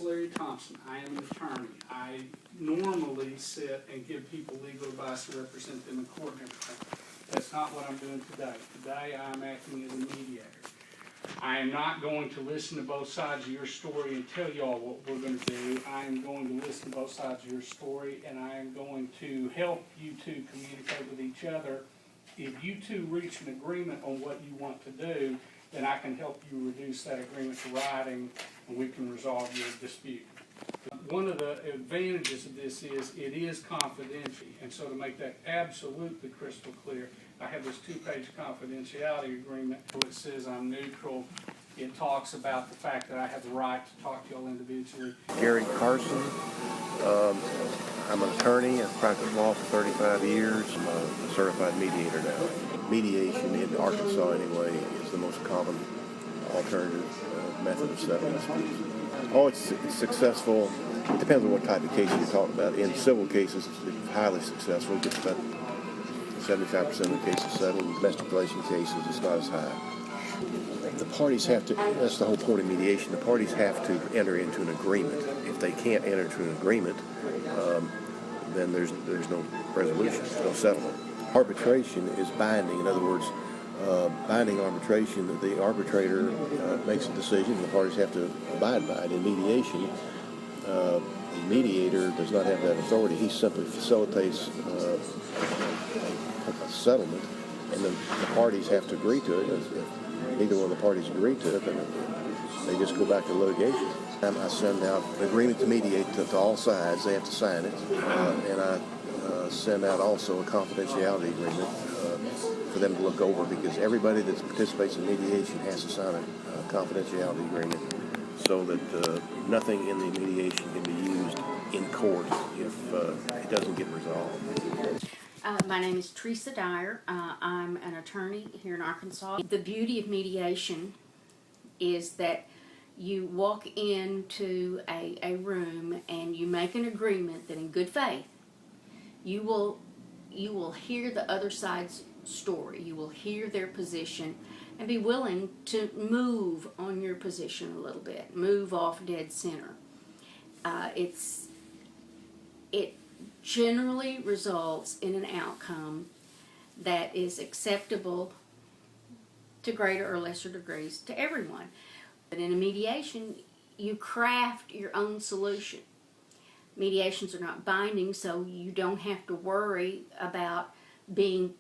Larry Thompson. I am an attorney. I normally sit and give people legal advice to represent them in court and everything. That's not what I'm doing today. Today I'm acting as a mediator. I am not going to listen to both sides of your story and tell y'all what we're going to do. I am going to listen to both sides of your story, and I am going to help you two communicate with each other. If you two reach an agreement on what you want to do, then I can help you reduce that agreement to writing, and we can resolve your dispute. One of the advantages of this is it is confidential, and so to make that absolutely crystal clear, I have this 2-page confidentiality agreement where it says I'm neutral. It talks about the fact that I have the right to talk to y'all individually. Gary Carson. I'm an attorney. I've practiced law for 35 years. I'm a certified mediator now. Mediation in Arkansas, anyway, is the most common alternative method of settling disputes. Oh, it's successful. It depends on what type of case you're talking about. In civil cases, it's highly successful. It gets about 75% of the cases settled. In domestic relation cases, it's not as high. The parties have to, that's the whole point of mediation, the parties have to enter into an agreement. If they can't enter into an agreement, then there's no resolution, no settlement. Arbitration is binding. In other words, binding arbitration, the arbitrator makes a decision, the parties have to abide by it. In mediation, the mediator does not have that authority. He simply facilitates a settlement, and then the parties have to agree to it. If neither one of the parties agree to it, then they just go back to litigation. I send out an agreement to mediate to all sides. They have to sign it, and I send out also a confidentiality agreement for them to look over, because everybody that participates in mediation has to sign a confidentiality agreement so that nothing in the mediation can be used in court if it doesn't get resolved. My name is Teresa Dyer. I'm an attorney here in Arkansas. The beauty of mediation is that you walk into a room and you make an agreement that in good faith you will hear the other side's story. You will hear their position and be willing to move on your position a little bit, move off dead center. It generally results in an outcome that is acceptable to greater or lesser degrees to everyone. But in a mediation, you craft your own solution. Mediations are not binding, so you don't have to worry about being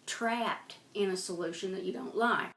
trapped in a solution that you don't like.